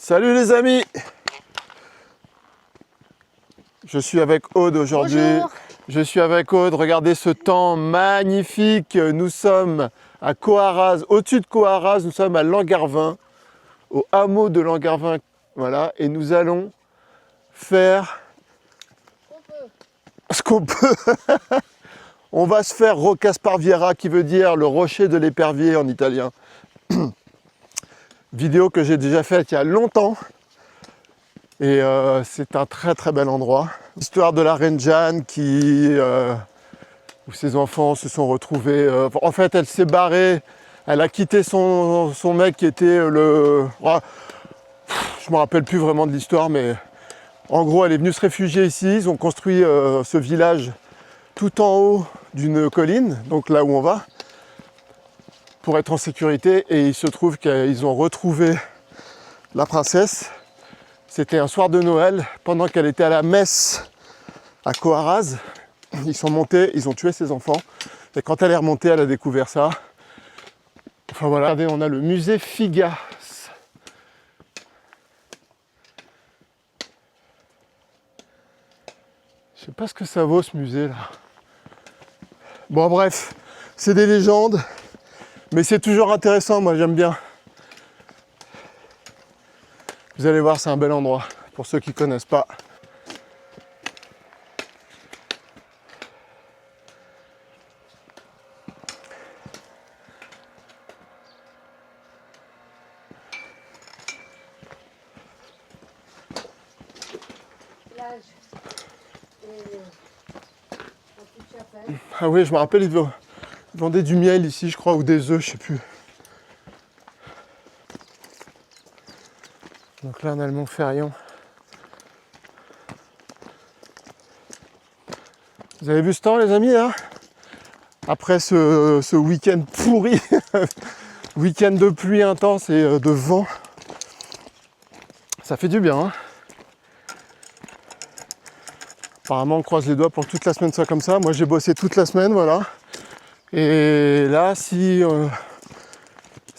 Salut les amis! Je suis avec Aude aujourd'hui. Bonjour. Je suis avec Aude, regardez ce temps magnifique. Nous sommes à Coarraze, au-dessus de Coarraze, nous sommes à Langarvin, au hameau de Langarvin. Voilà, et nous allons faire ce qu'on peut. On va se faire Rocca Sparviera, qui veut dire le rocher de l'épervier en italien. Vidéo que j'ai déjà faite il y a longtemps. Et c'est un très très bel endroit. L'histoire de la reine Jeanne où ses enfants se sont retrouvés. En fait, elle s'est barrée. Elle a quitté son mec qui était le. Je me rappelle plus vraiment de l'histoire, mais en gros, elle est venue se réfugier ici. Ils ont construit ce village tout en haut d'une colline, donc là où on va, pour être en sécurité. Et il se trouve qu'ils ont retrouvé la princesse. C'était un soir de Noël, pendant qu'elle était à la messe à Coarraze. Ils sont montés, ils ont tué ses enfants. Et quand elle est remontée, elle a découvert ça. Enfin voilà, regardez, on a le musée Figas. Je sais pas ce que ça vaut ce musée là. Bon bref, c'est des légendes, mais c'est toujours intéressant, moi j'aime bien. Vous allez voir, c'est un bel endroit, pour ceux qui ne connaissent pas. Ah oui, je me rappelle, ils vendaient du miel ici, je crois, ou des œufs, je sais plus. Donc là, on a le Montferrion. Vous avez vu ce temps, les amis, là? Après ce week-end pourri, week-end de pluie intense et de vent, ça fait du bien, hein? Apparemment, on croise les doigts pour que toute la semaine soit comme ça. Moi, j'ai bossé toute la semaine, voilà. Et là, si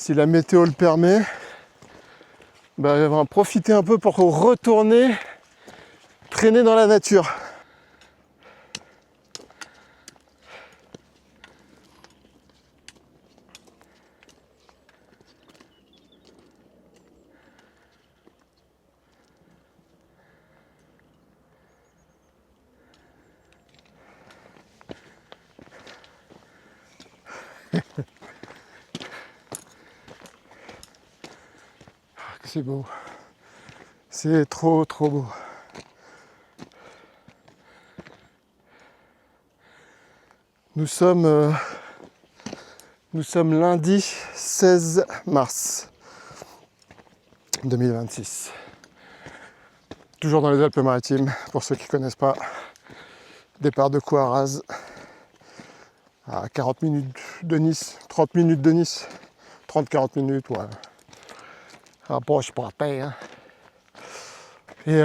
la météo le permet, bah, on va en profiter un peu pour retourner traîner dans la nature. C'est beau. C'est trop trop beau. Nous sommes lundi 16 mars 2026. Toujours dans les Alpes-Maritimes, pour ceux qui ne connaissent pas. Départ de Coarraze à 40 minutes de Nice, 30 minutes de Nice, 30-40 minutes, ouais. Rapproche pour la paix, hein. Et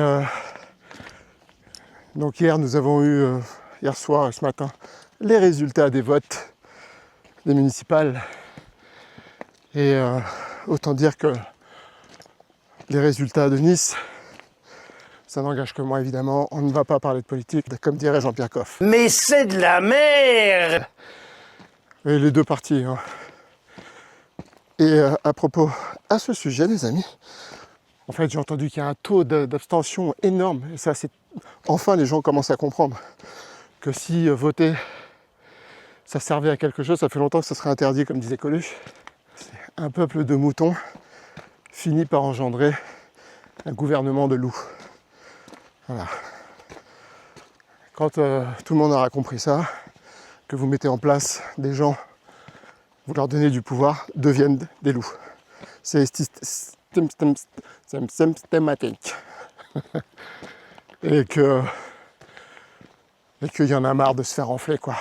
donc hier, nous avons eu, hier soir et ce matin, les résultats des votes des municipales. Et autant dire que les résultats de Nice, ça n'engage que moi évidemment, on ne va pas parler de politique, comme dirait Jean-Pierre Coff. Mais c'est de la merde! Et les deux partis, hein. Et à propos, à ce sujet, les amis, en fait, j'ai entendu qu'il y a un taux d'abstention énorme. Et ça, c'est enfin les gens commencent à comprendre que si voter, ça servait à quelque chose, ça fait longtemps que ça serait interdit, comme disait Coluche. C'est un peuple de moutons finit par engendrer un gouvernement de loups. Voilà. Quand tout le monde aura compris ça, que vous mettez en place des gens, vous leur donnez du pouvoir, deviennent des loups. C'est systématique. Et qu'il y en a marre de se faire enfler, quoi.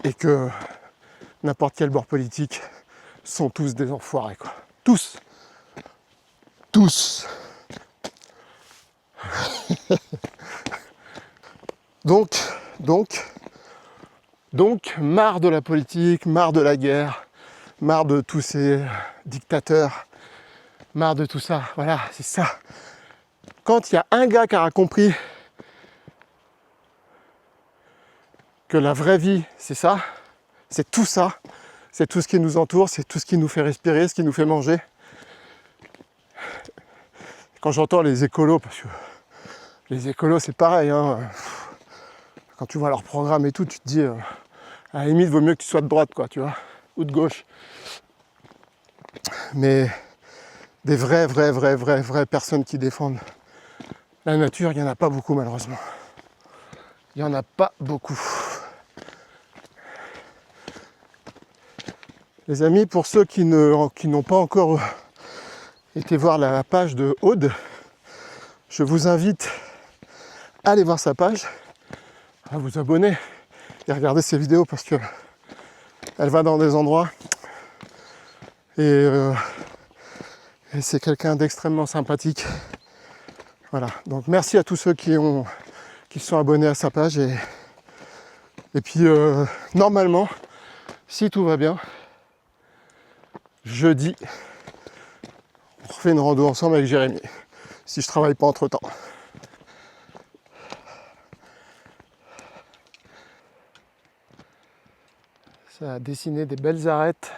Et que n'importe quel bord politique sont tous des enfoirés, quoi. Tous. Tous. Donc, marre de la politique, marre de la guerre, marre de tous ces dictateurs Marre de tout ça, voilà, c'est ça. Quand il y a un gars qui a compris que la vraie vie, c'est ça, c'est tout ça, c'est tout ce qui nous entoure, c'est tout ce qui nous fait respirer, ce qui nous fait manger. Quand j'entends les écolos, parce que les écolos c'est pareil, hein, quand tu vois leur programme et tout, tu te dis, à la limite, vaut mieux que tu sois de droite, quoi, tu vois, ou de gauche. Mais des vraies personnes qui défendent la nature, il n'y en a pas beaucoup malheureusement. Il n'y en a pas beaucoup. Les amis, pour ceux qui n'ont pas encore été voir la page de Aude, je vous invite à aller voir sa page, à vous abonner et regarder ses vidéos parce que elle va dans des endroits et c'est quelqu'un d'extrêmement sympathique. Voilà, donc merci à tous ceux qui se sont abonnés à sa page et puis normalement, si tout va bien, jeudi, on refait une rando ensemble avec Jérémy, si je travaille pas entre temps. Ça a dessiné des belles arêtes.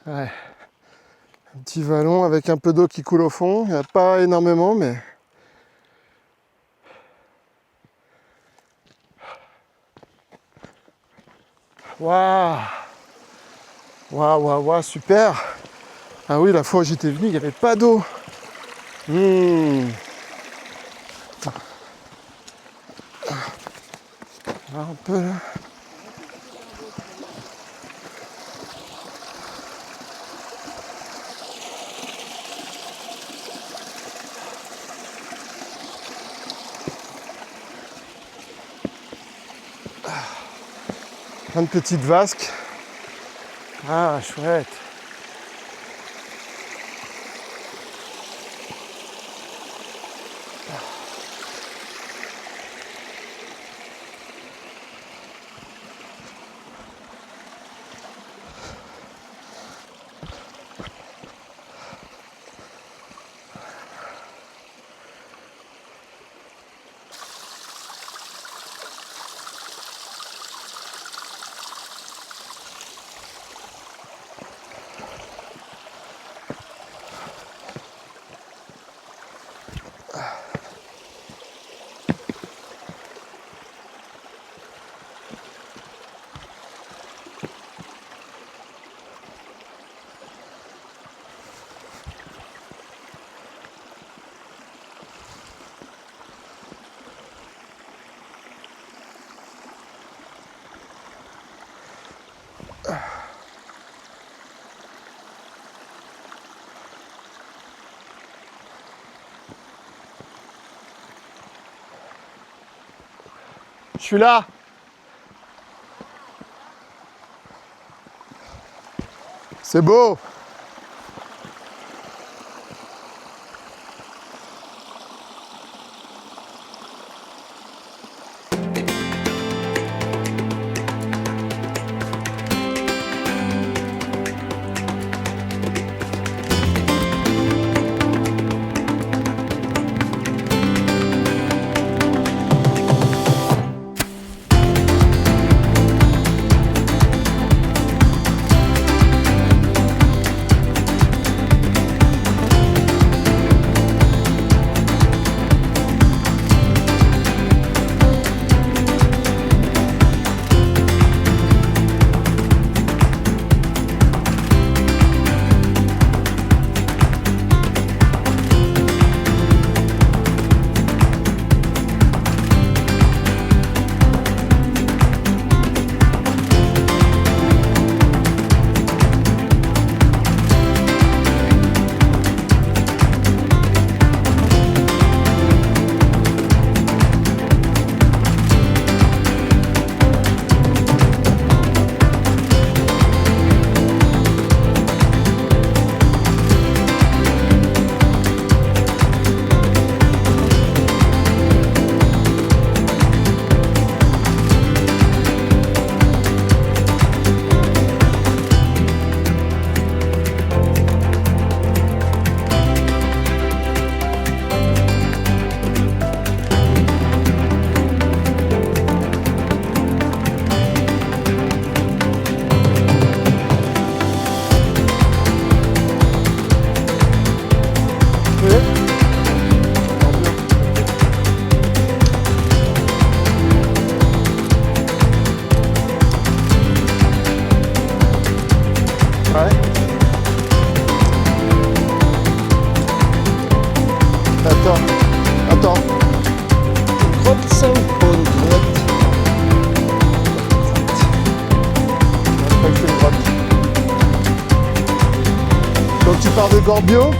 Ouais. Un petit vallon avec un peu d'eau qui coule au fond. Il n'y a pas énormément, mais... Waouh! Waouh, super! Ah oui, la fois où j'étais venu, il n'y avait pas d'eau. Un peu là. Plein de petites vasques. Ah, chouette. Je suis là. C'est beau. départ de Gorbio.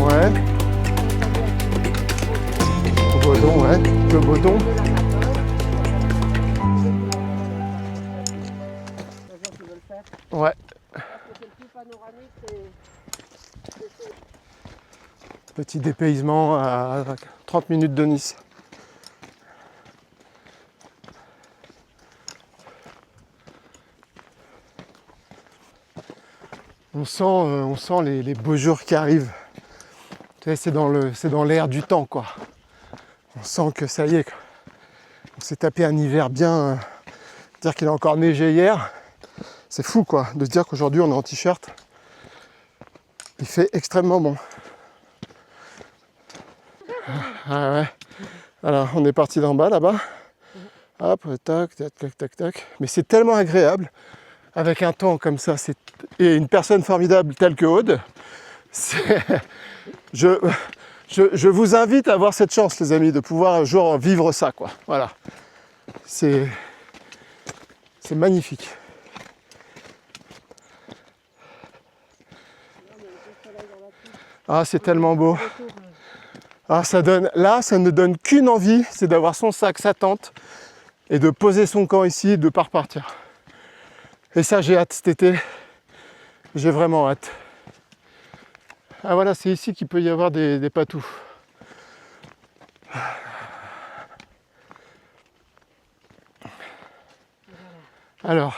Ouais. Au Bodon, ouais. Le Bodon. Ouais. Petit dépaysement à 30 minutes de Nice. On sent les beaux jours qui arrivent. Tu sais, c'est dans l'air du temps, quoi. On sent que ça y est, quoi. On s'est tapé un hiver bien. Dire qu'il a encore neigé hier, c'est fou, quoi, de se dire qu'aujourd'hui on est en t-shirt. Il fait extrêmement bon. Ah ouais. Alors, on est parti d'en bas, là-bas. Hop, tac, tac, tac, tac, tac. Mais c'est tellement agréable, avec un temps comme ça, et une personne formidable telle que Aude. Je vous invite à avoir cette chance, les amis, de pouvoir un jour vivre ça, quoi. Voilà. C'est magnifique. Ah, c'est tellement beau. Ah, ça ne donne qu'une envie, c'est d'avoir son sac, sa tente, et de poser son camp ici et de ne pas repartir. Et ça, j'ai hâte cet été. J'ai vraiment hâte. Ah voilà, c'est ici qu'il peut y avoir des patous. Alors.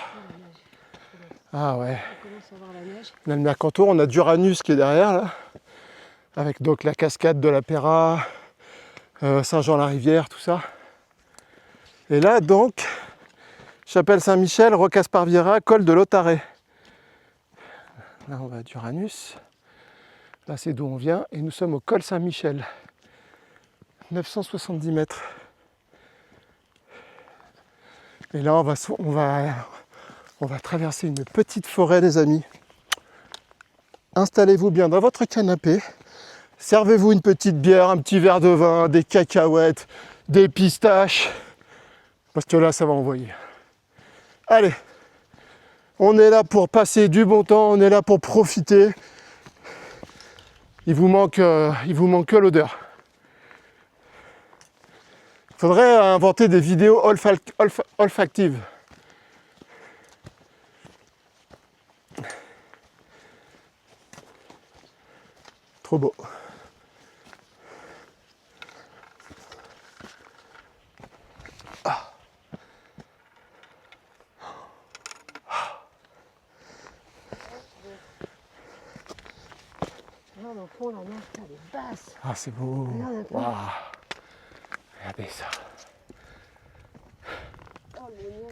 Ah ouais. On a le Mercantour, on a Duranus qui est derrière là. Avec donc la cascade de la Péra, Saint-Jean-la-Rivière, tout ça. Et là donc, Chapelle Saint-Michel, Rocca-Sparviera, col de Lautaret. Là on va à Duranus. Là c'est d'où on vient et nous sommes au col Saint-Michel. 970 mètres. Et là on va traverser une petite forêt, les amis. Installez-vous bien dans votre canapé. Servez-vous une petite bière, un petit verre de vin, des cacahuètes, des pistaches. Parce que là, ça va envoyer. Allez, on est là pour passer du bon temps, on est là pour profiter. Il vous manque que l'odeur. Il faudrait inventer des vidéos olfactives. Trop beau. Au fond, la mer, elle est basse. Ah, c'est beau. Waouh. Regardez ça. Oh, l'oignon.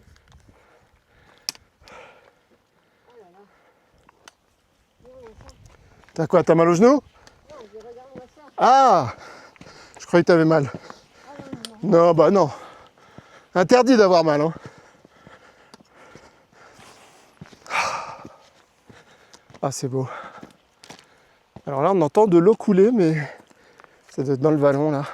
Oh là là. T'as quoi, t'as mal au genou? Non, je regarde ça. Ah, je croyais que t'avais mal. Ah non, non. Non, bah non. Interdit d'avoir mal, hein. Ah, c'est beau. Alors là, on entend de l'eau couler, mais ça doit être dans le vallon, là.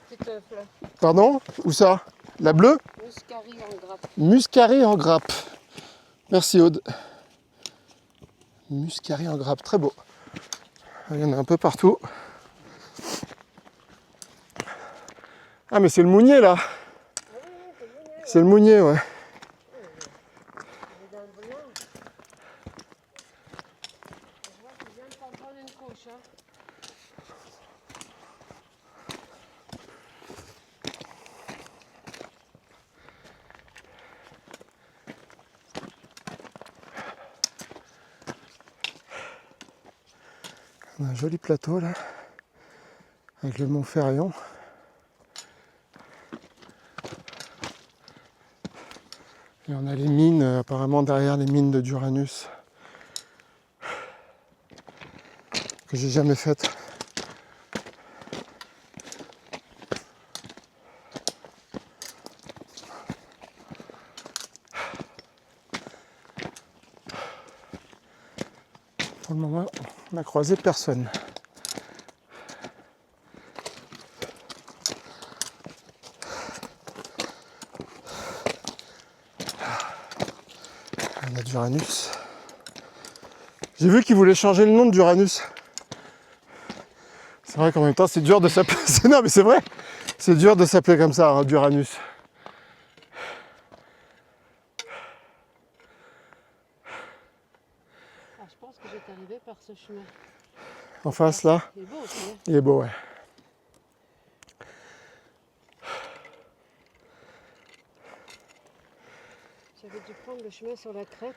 Petite fleur. Pardon? Où ça? La bleue? Muscari en grappe. Muscari en grappe. Merci, Aude. Muscari en grappe, très beau. Il y en a un peu partout. Ah, mais c'est le mounier, là. C'est le mounier, ouais. On a un joli plateau là, avec le mont Ferrion. Et on a les mines, apparemment derrière les mines de Duranus, que j'ai jamais faites. Pour le moment, on n'a croisé personne. Il y a d'Uranus. J'ai vu qu'ils voulaient changer le nom d'Uranus. C'est vrai qu'en même temps, c'est dur de s'appeler... Non, mais c'est vrai. C'est dur de s'appeler comme ça, hein, d'Uranus. Ah, je pense que je vais t'arriver par ce chemin. En face, là. Il est beau aussi, hein. Il est beau, ouais. J'avais dû prendre le chemin sur la crête.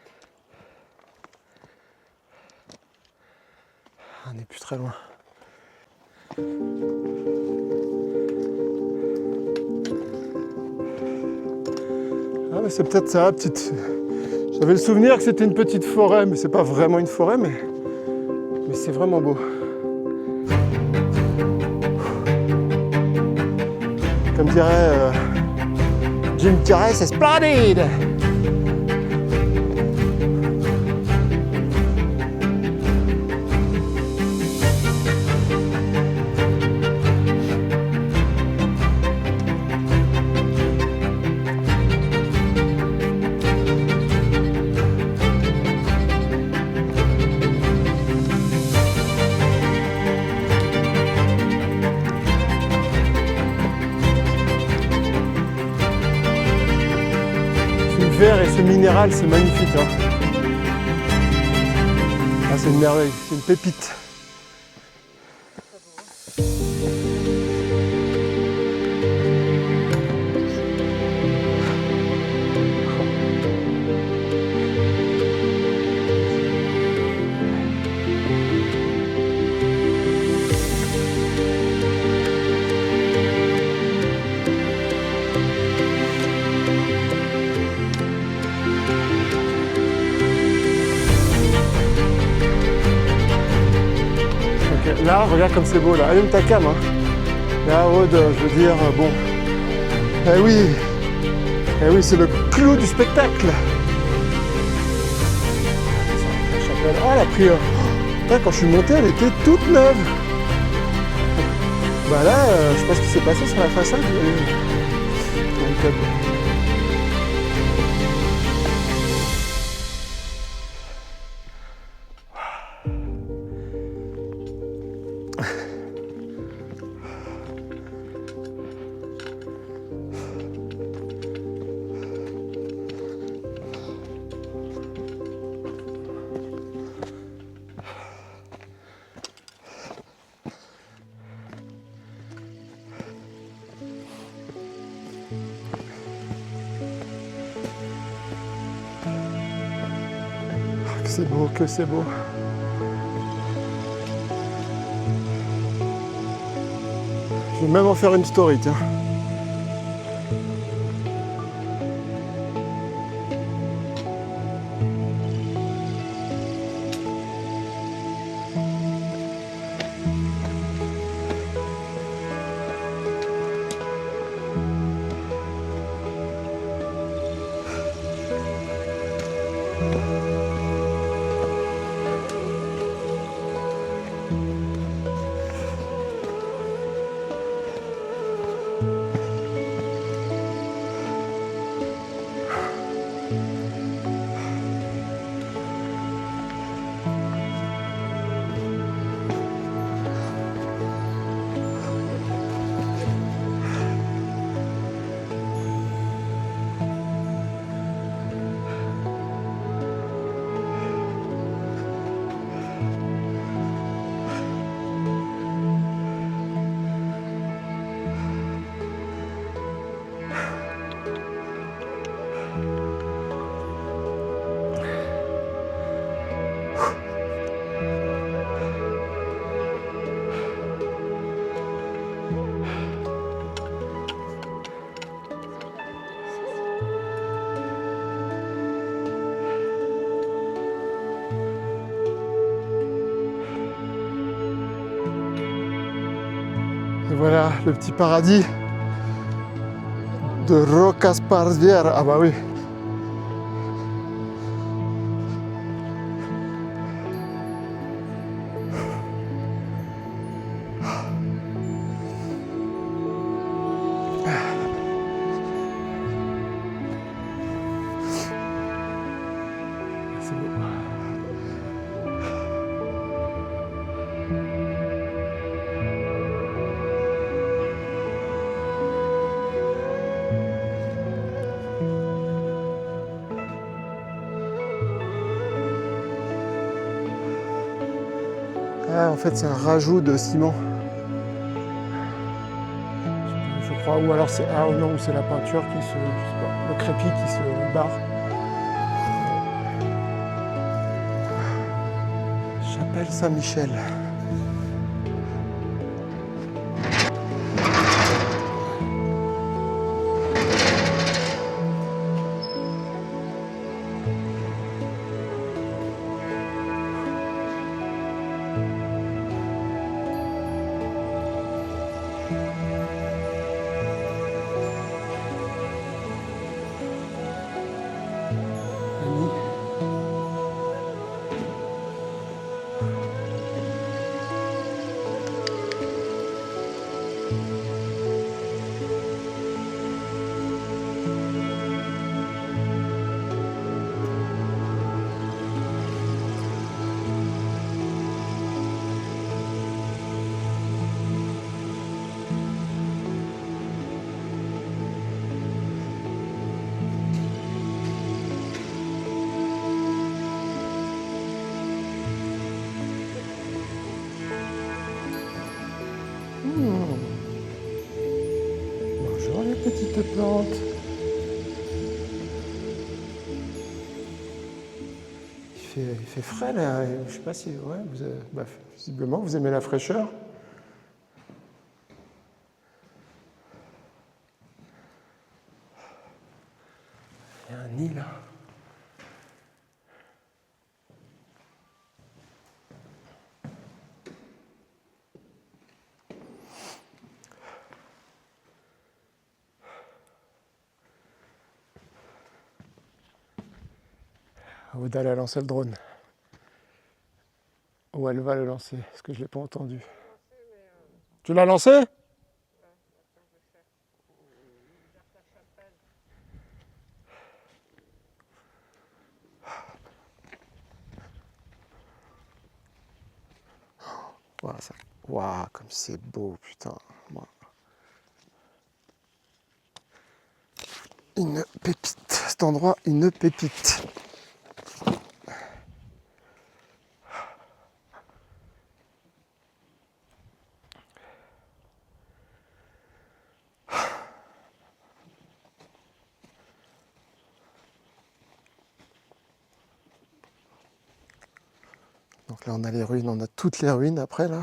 On n'est plus très loin. Ah, mais c'est peut-être ça, petite... J'avais le souvenir que c'était une petite forêt, mais c'est pas vraiment une forêt, mais c'est vraiment beau. Comme dirait Jim Carrey, c'est splendide! Et ce minéral, c'est magnifique. Hein. Ah, c'est une merveille, c'est une pépite. Là, regarde comme c'est beau là. Allume ta cam. Hein. Là, Aude, je veux dire, bon. Eh oui, c'est le clou du spectacle. Oh, elle a pris. Quand je suis monté, elle était toute neuve. Bah là, je sais pas ce qui s'est passé sur la façade. C'est beau, que c'est beau. Je vais même en faire une story, tiens. Et voilà le petit paradis de Rocas Pardier. Ah bah oui. Ah, en fait, c'est un rajout de ciment. Je crois, ou alors c'est ah non, ou c'est la peinture qui se, je sais pas, le crépi qui se barre. Chapelle Saint-Michel. Annie. Bonjour les petites plantes. Il fait frais là, je sais pas si ouais, visiblement vous aimez la fraîcheur. Il y a un nid là. Aude, elle a lancé le drone. Ou elle va le lancer, parce que je ne l'ai pas entendu. Tu l'as lancé? Voilà, ça. Waouh, comme c'est beau, putain. Wow. Une pépite. Cet endroit, une pépite. Donc là, on a les ruines, on a toutes les ruines après, là.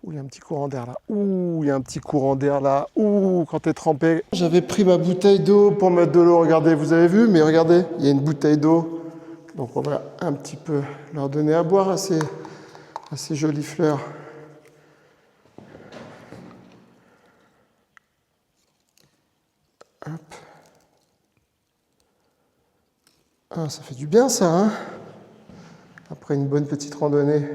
Ouh, il y a un petit courant d'air là. Ouh, il y a un petit courant d'air là. Ouh, quand t'es trempé. J'avais pris ma bouteille d'eau pour mettre de l'eau. Regardez, vous avez vu? Mais regardez, il y a une bouteille d'eau. Donc on va un petit peu leur donner à boire à ces jolies fleurs. Hop. Ah, ça fait du bien ça, hein? Après une bonne petite randonnée.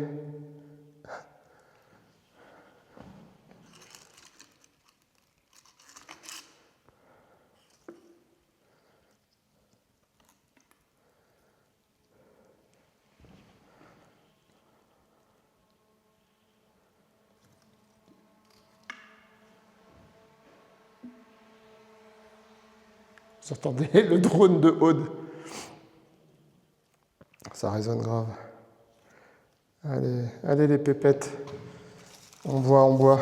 Vous entendez le drone de Aude? Ça résonne grave. Allez, allez les pépettes. On boit, on boit.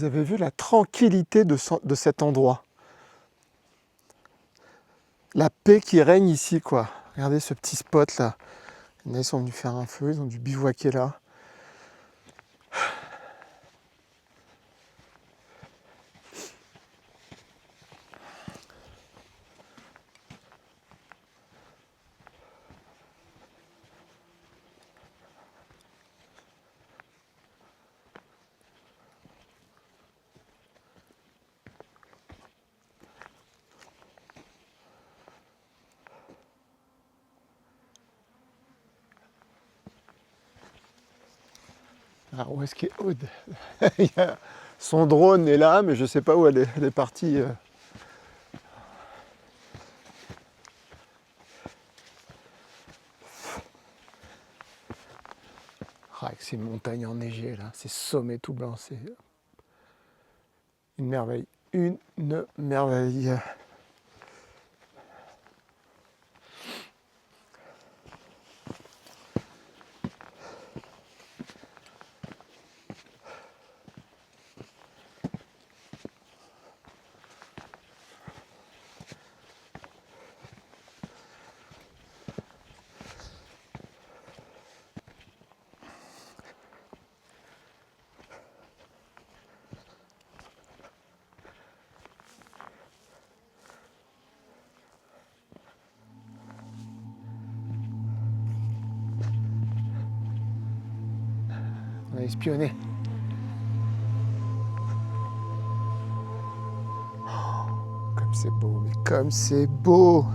avez vu la tranquillité de cet endroit. La paix qui règne ici, quoi. Regardez ce petit spot là. Ils sont venus faire un feu, ils ont dû bivouaquer là. Alors où est-ce qu'il est Aude? Son drone est là, mais je ne sais pas où elle est partie. Ah, avec ces montagnes enneigées là, ces sommets tout blancs, c'est une merveille. Une merveille. On a espionné. Oh, comme c'est beau, mais comme c'est beau!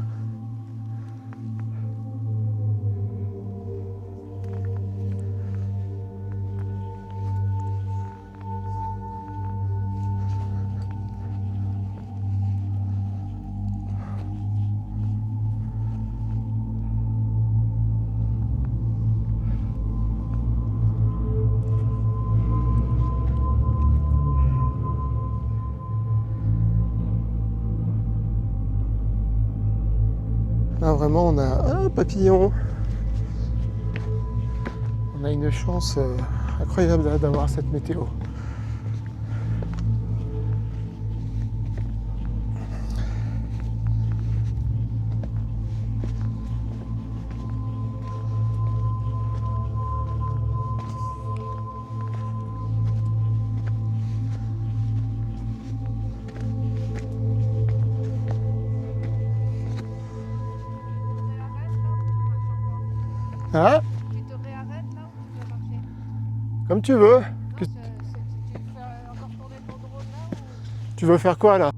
Là vraiment on a un papillon. On a une chance incroyable d'avoir cette météo. Hein? Tu te réarrêtes là ou tu vas marcher? Comme tu veux. Non, tu fais encore tourner ton drone là ou... Tu veux faire quoi là?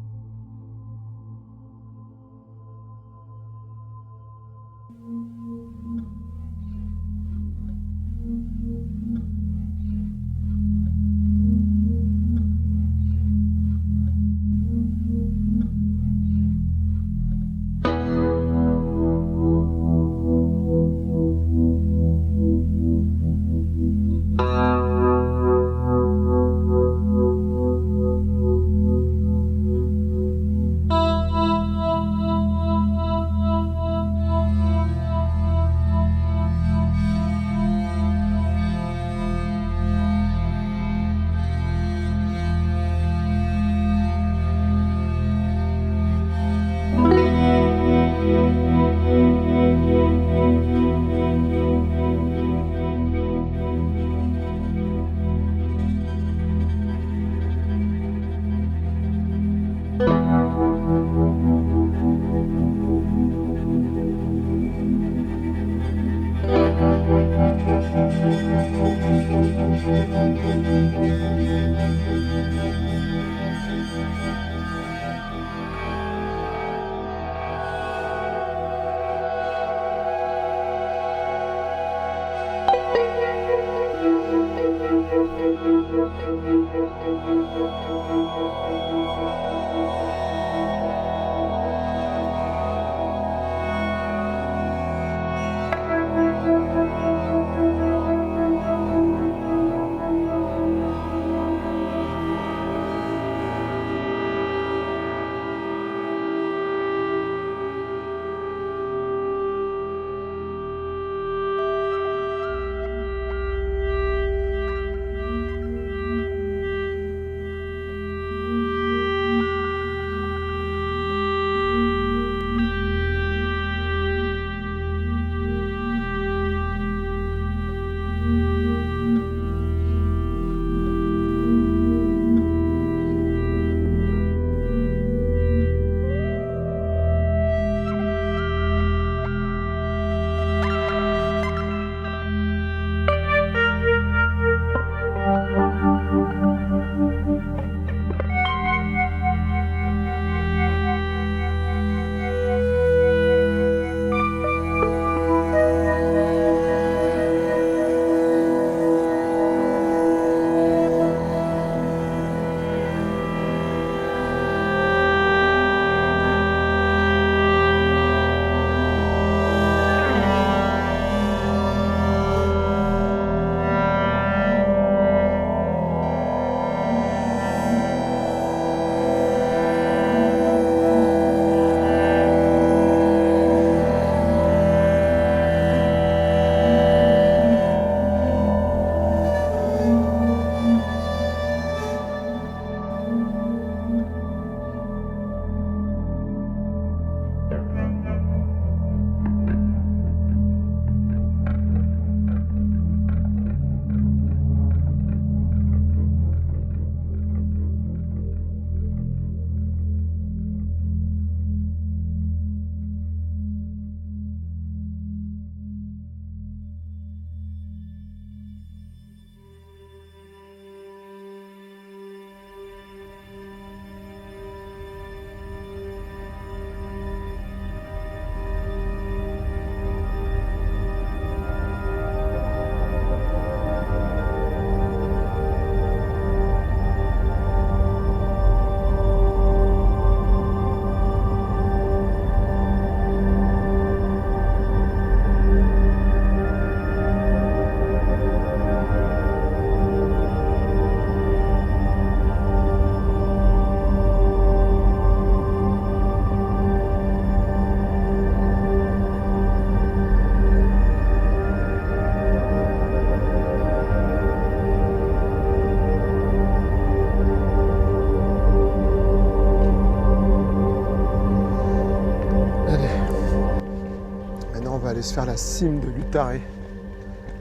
se faire la cime de l'Otaré.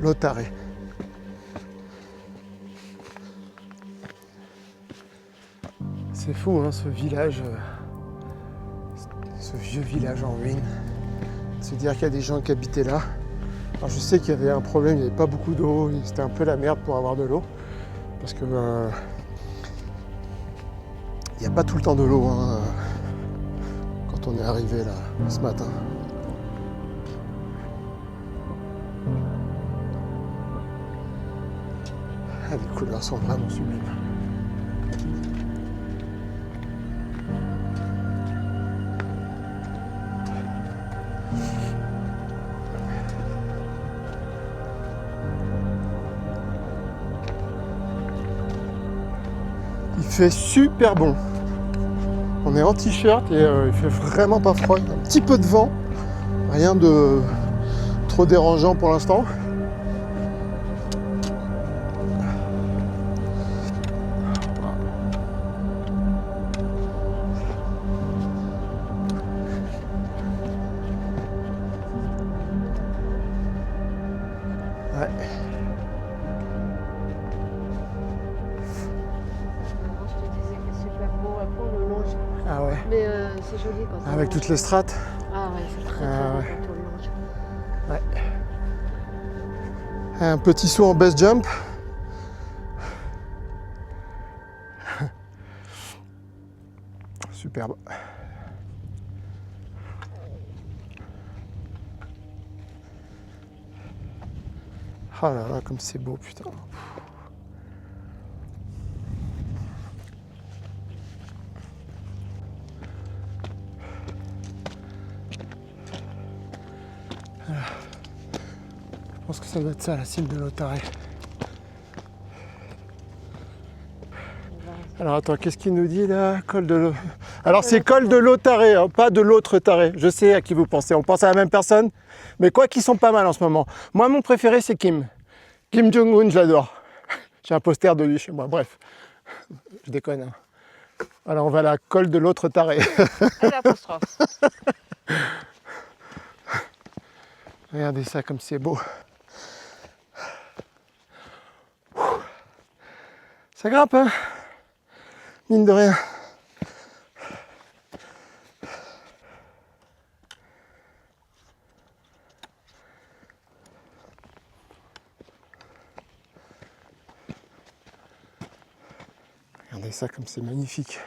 L'Otaré. C'est fou, hein, ce village, ce vieux village en ruine. De se dire qu'il y a des gens qui habitaient là. Alors je sais qu'il y avait un problème, il n'y avait pas beaucoup d'eau, c'était un peu la merde pour avoir de l'eau. Parce que il n'y a pas tout le temps de l'eau hein, quand on est arrivé là ce matin. Ah, les couleurs sont vraiment sublimes. Il fait super bon. On est en t-shirt et il fait vraiment pas froid. Il y a un petit peu de vent. Rien de trop dérangeant pour l'instant. Ouais. Je te disais que c'est super beau. Après, on le longe. Ah ouais. Mais c'est joli quand on Avec longe. toutes les strates. Ah ouais, c'est très Ah joli ouais. quand on le longe. Ouais. Un petit saut en base jump. Superbe. Oh là là, comme c'est beau, putain. Voilà. Je pense que ça doit être ça, la cime de l'Otaré. Alors attends, qu'est-ce qu'il nous dit là? Col de l'eau. Alors c'est col de l'Otaré, hein, pas de l'autre taré. Je sais à qui vous pensez. On pense à la même personne, mais quoi qu'ils sont pas mal en ce moment. Moi, mon préféré, c'est Kim. Kim Jong-un, je l'adore. J'ai un poster de lui chez moi. Bref, je déconne. Hein. Alors on va à la col de l'autre taré. Et l'apostrophe. Regardez ça comme c'est beau. Ça grimpe, hein? Mine de rien. Regardez ça comme c'est magnifique.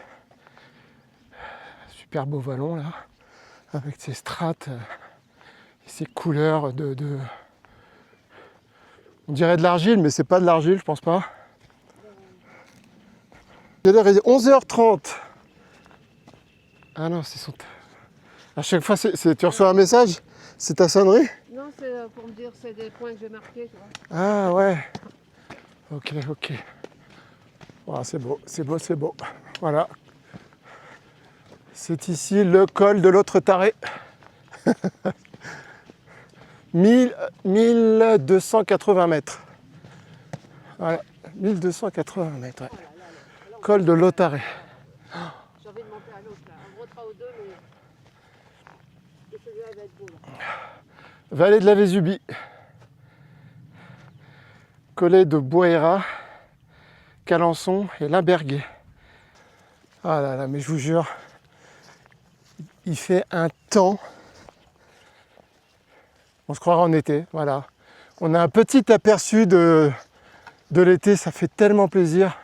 Super beau vallon là, avec ses strates et ses couleurs de... On dirait de l'argile, mais c'est pas de l'argile, je pense pas. Quelle heure est 11h30. Ah non, c'est son... À chaque fois, tu reçois un message? C'est ta sonnerie? Non, c'est pour me dire c'est des points que j'ai marqués, tu vois. Ah ouais. Ok, ok. Voilà, c'est beau, c'est beau, c'est beau. Voilà. C'est ici le col de l'autre taré. 1280 mètres. Voilà, 1280 mètres. Ouais. Col de l'Otaré. J'ai envie de monter à l'autre là. Un gros 3 ou 2, mais celui-là il va être beau là. Vallée de la Vésubie. Collet de Boera, Calançon et Limberguet. Ah là là, mais je vous jure, il fait un temps. On se croira en été, voilà. On a un petit aperçu de l'été, ça fait tellement plaisir.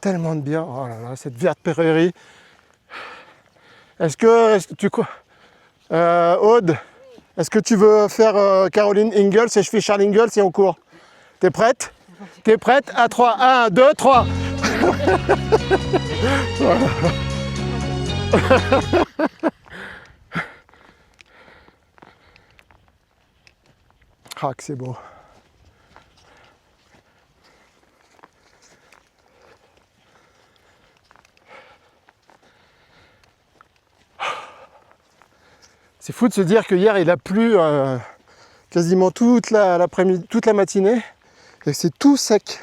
Tellement de bien. Oh là là, cette verte prairie. Est-ce que tu... Aude, est-ce que tu veux faire Caroline Ingalls et je fais Charles Ingalls et on court? T'es prête? T'es prête? À 3. 1, 2, 3. Ah, que c'est beau. C'est fou de se dire que hier il a plu quasiment toute l'après-midi, toute la matinée, et c'est tout sec.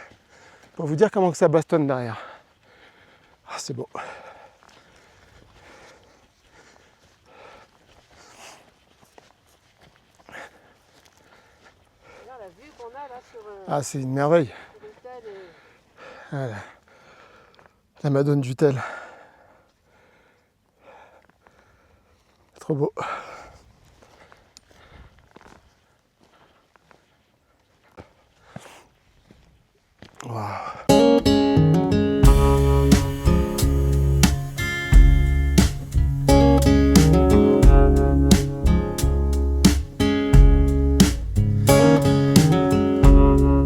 Pour vous dire comment que ça bastonne derrière. Ah, c'est beau. la vue qu'on a là sur Ah, c'est une merveille. l'hôtel et... Voilà. La Madone du Tel. Trop beau. Waouh.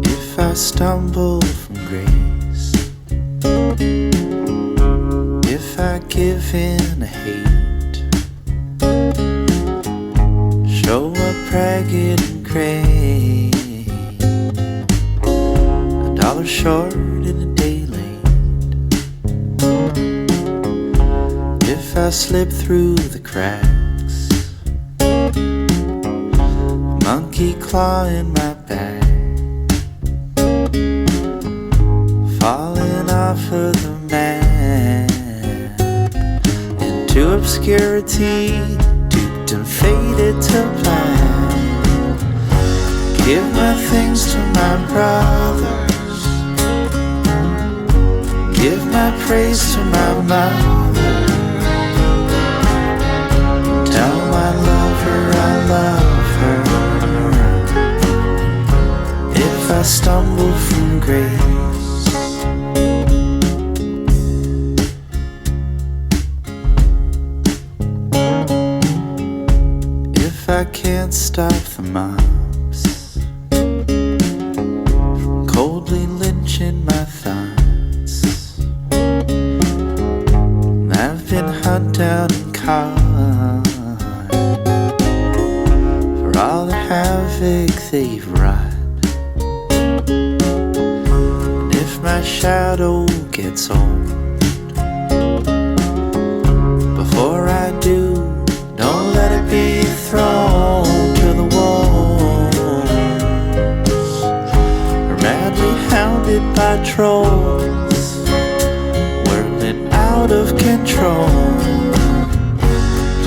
If I stumble from grace, if I give in to hate, show up ragged and gray, $1 short and a day late, if I slip through the cracks, monkey claw in my back, falling off of the map into obscurity, duped and faded to black. Give my things to my brothers, give my praise to my mother, tell my lover I love her. If I stumble from grace, I can't stop the mobs from coldly lynching my thoughts. I've been hunted down and caught for all the havoc they've wrought. And if my shadow gets old, before I do, don't let it be thrown to the wolves, or madly hounded by trolls, whirling out of control.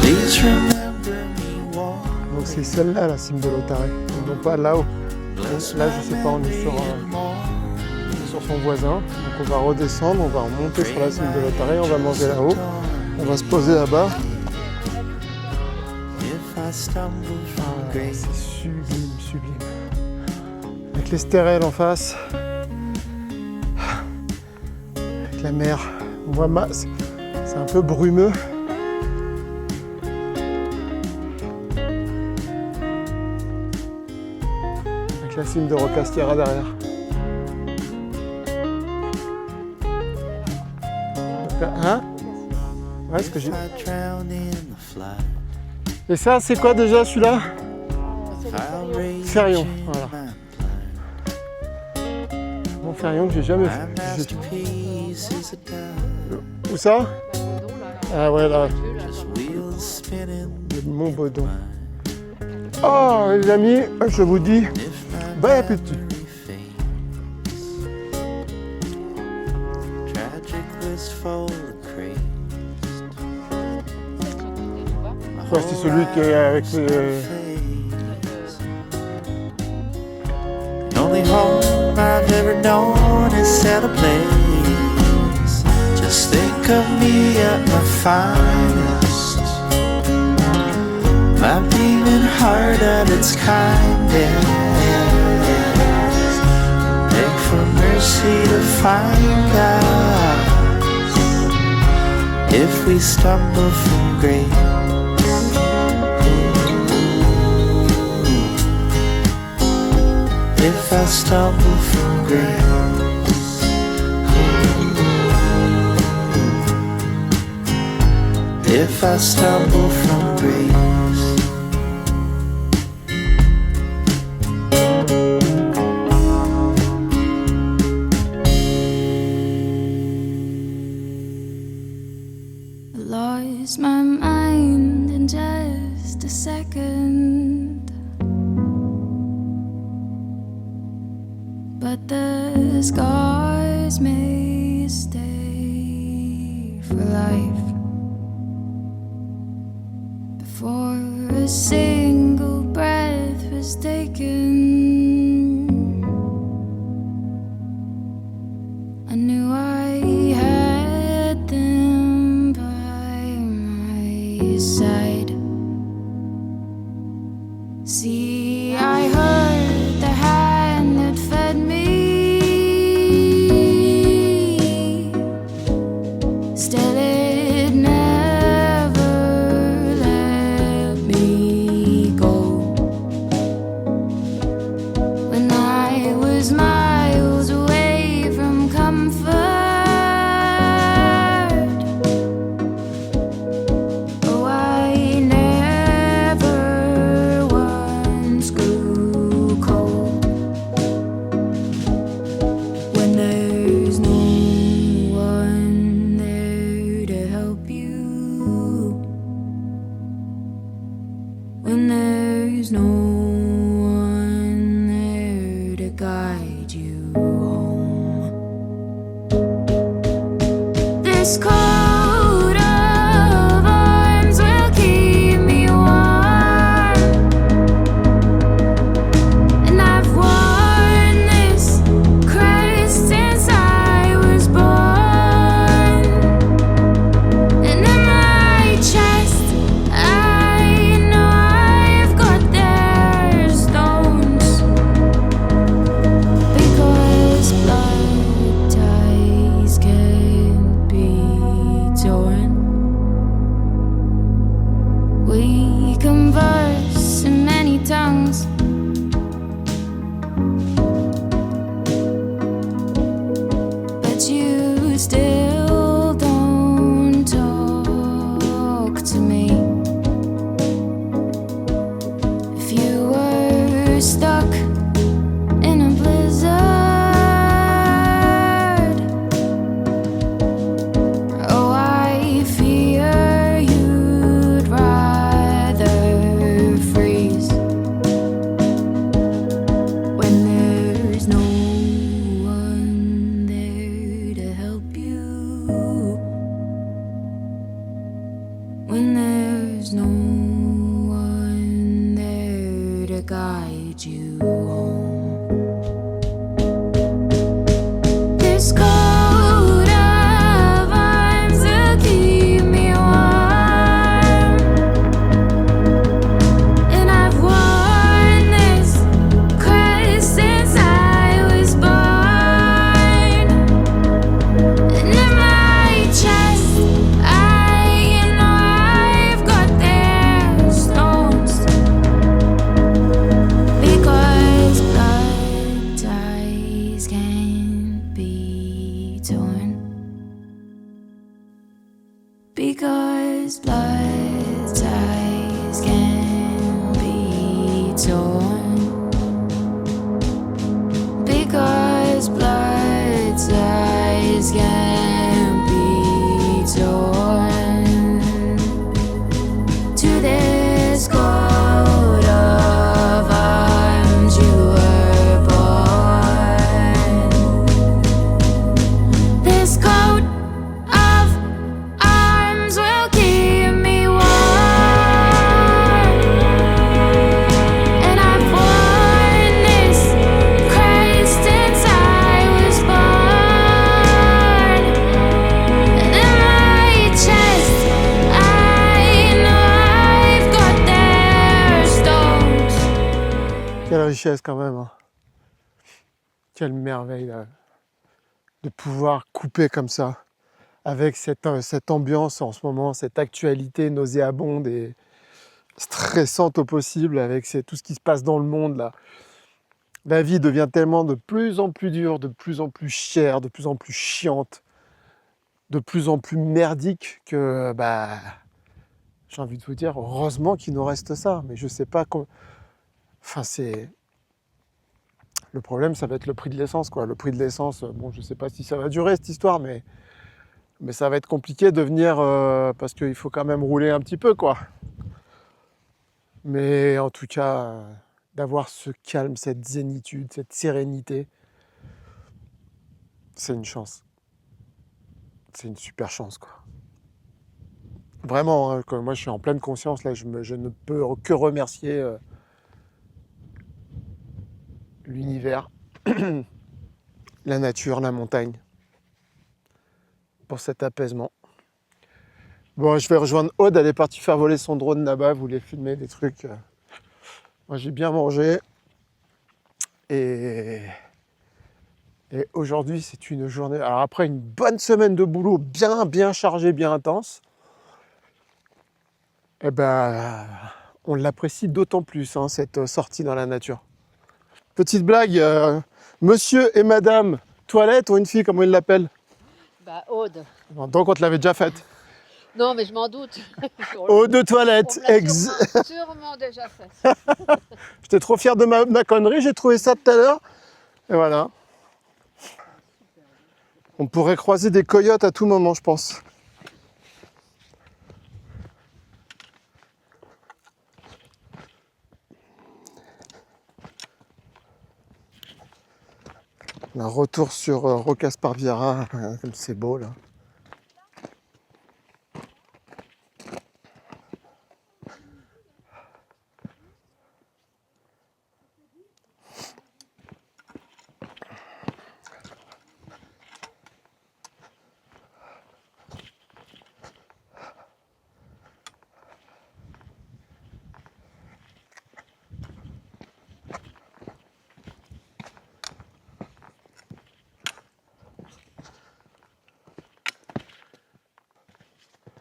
Please remember me once. Donc c'est celle-là la cime de l'Otaré, non pas là-haut. Là je sais pas, on est sur son voisin. Donc on va redescendre, on va remonter sur la cime de l'Otaré, on va manger là-haut, on va se poser là-bas. Ah, c'est sublime, sublime. Avec les stérelles en face, avec la mer, on voit c'est un peu brumeux. Avec la cime de Rocastiera derrière. Hein? Ouais, ce que j'ai. Et ça, c'est quoi déjà celui-là? Ferion, voilà. Mon Ferion que j'ai jamais fait. Où ça? Ah ouais, là. Le Mont Bodon. Oh les amis, je vous dis, bon appétit. Ouais, c'est celui qui est avec les... The only home I've ever known is set a place. Just think of me at my finest, my beaming heart at its kindest. Beg for mercy to find us if we stumble from grace. If I stumble from grace, if I stumble from grace, I lost my mind in just a second, but the scars may stay for life. Before a single breath was taken, to home. This coat of arms will keep me warm, and I've worn this crest since I was born. And in my chest, I know I've got their stones, because blood ties can't be torn. Because blood ties can't be torn. Because blood ties can't be torn. To this coat of arms you were born. This coat of arms will keep me warm, and I've worn this crest since I was born. And in my chest, I know I've got their stones. Quelle richesse quand même, hein. Quelle merveille là, de pouvoir couper comme ça, avec cette ambiance en ce moment, cette actualité nauséabonde et stressante au possible, avec tout ce qui se passe dans le monde là. La vie devient tellement de plus en plus dure, de plus en plus chère, de plus en plus chiante, de plus en plus merdique que, bah, j'ai envie de vous dire, heureusement qu'il nous reste ça. Mais je sais pas comment. Enfin, c'est. Le problème, ça va être le prix de l'essence, quoi. Le prix de l'essence, bon, je sais pas si ça va durer cette histoire, mais ça va être compliqué de venir parce qu'il faut quand même rouler un petit peu, quoi. Mais en tout cas, d'avoir ce calme, cette zénitude, cette sérénité, c'est une chance. C'est une super chance, quoi. Vraiment, hein, moi je suis en pleine conscience, là, je ne peux que remercier l'univers, la nature, la montagne, pour cet apaisement. Bon, je vais rejoindre Aude, elle est partie faire voler son drone là-bas, elle voulait filmer des trucs. Moi j'ai bien mangé, et aujourd'hui c'est une journée, alors après une bonne semaine de boulot bien chargée, bien intense, et ben on l'apprécie d'autant plus, hein, cette sortie dans la nature. Petite blague, monsieur et madame Toilette, ou une fille, comment ils l'appellent? Bah, Aude. Donc on te l'avait déjà faite. Non, mais je m'en doute. Eau de toilette, On me l'a sûrement déjà fait. J'étais trop fier de ma connerie, j'ai trouvé ça tout à l'heure. Et voilà. On pourrait croiser des coyotes à tout moment, je pense. Un retour sur Rocca Sparviera, comme c'est beau là.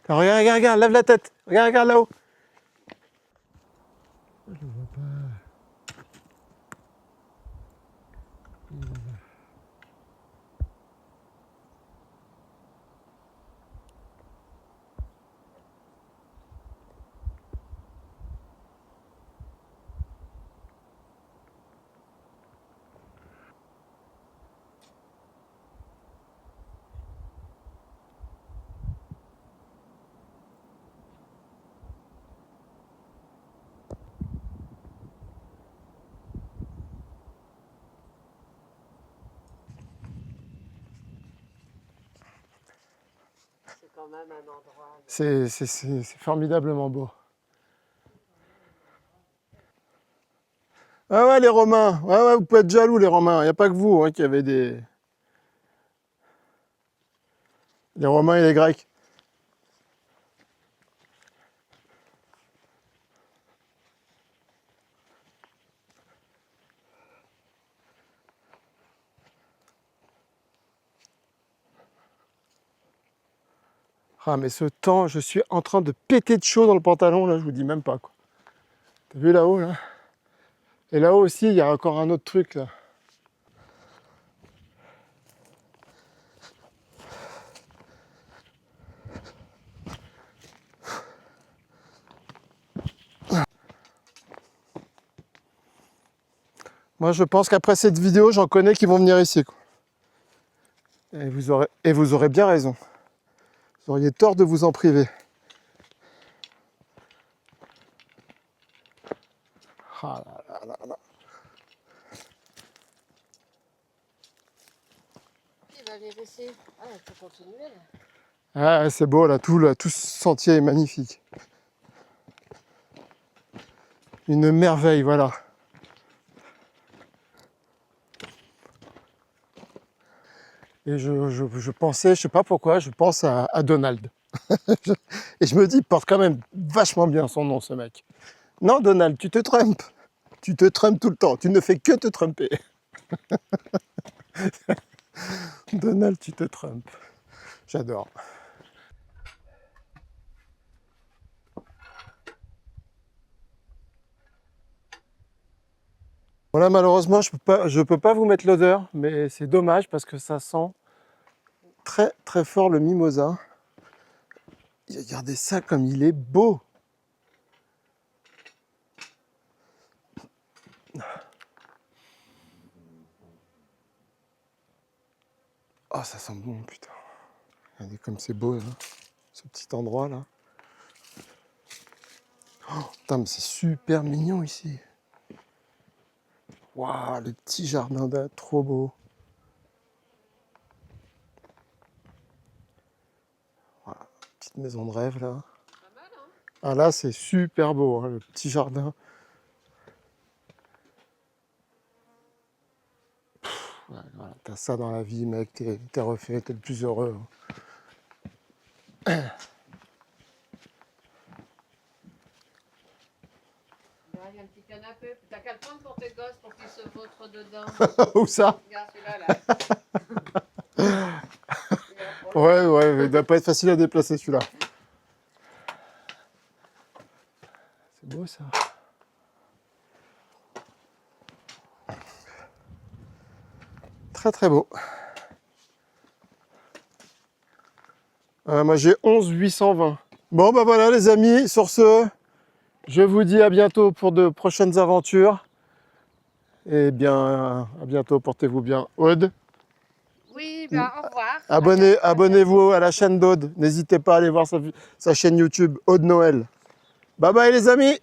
Alors, regarde, lève la tête. Regarde là-haut. Je le vois pas. C'est quand même un endroit. C'est formidablement beau. Ah ouais, les Romains. Ouais, ouais, vous pouvez être jaloux, les Romains. Il n'y a pas que vous hein, qui avez des... Les Romains et les Grecs. Ah mais ce temps, je suis en train de péter de chaud dans le pantalon, là, je vous dis même pas, quoi. T'as vu là-haut, là? Et là-haut aussi, il y a encore un autre truc, là. Moi, je pense qu'après cette vidéo, j'en connais qui vont venir ici, quoi. Et vous aurez bien raison. Vous auriez tort de vous en priver. Ah là là là là. Il va les laisser. Ah, il faut continuer là. Ah, c'est beau là, tout ce sentier est magnifique. Une merveille, voilà. Et je pensais, je sais pas pourquoi, je pense à Donald. Et je me dis, il porte quand même vachement bien son nom, ce mec. Non, Donald, tu te trompes. Tu te trompes tout le temps. Tu ne fais que te tromper. Donald, tu te trompes. J'adore. Voilà, malheureusement, je peux pas vous mettre l'odeur, mais c'est dommage parce que ça sent très très fort le mimosa. Et regardez ça comme il est beau. Oh, ça sent bon, putain. Regardez comme c'est beau, là. Ce petit endroit, là. Oh, putain, mais c'est super mignon, ici. Waouh, le petit jardin d'Inde, trop beau. Voilà, petite maison de rêve, là. Ah, là, c'est super beau, hein, le petit jardin. Voilà, t'as ça dans la vie, mec, t'es refait, t'es le plus heureux. Là, il y a un petit canapé. T'as qu'à le prendre pour tes gosses pour qu'ils se vautrent dedans. Où ça? Regarde celui-là, là. Ouais, ouais, il doit pas être facile à déplacer, celui-là. C'est beau, ça. Très, très beau. Moi, j'ai 11 820. Bon, bah voilà, les amis, sur ce, je vous dis à bientôt pour de prochaines aventures. Et bien, à bientôt, portez-vous bien. Aude, Oui, ben au revoir. abonnez-vous à la chaîne d'Aude. N'hésitez pas à aller voir sa chaîne YouTube, Aude Noël. Bye bye, les amis!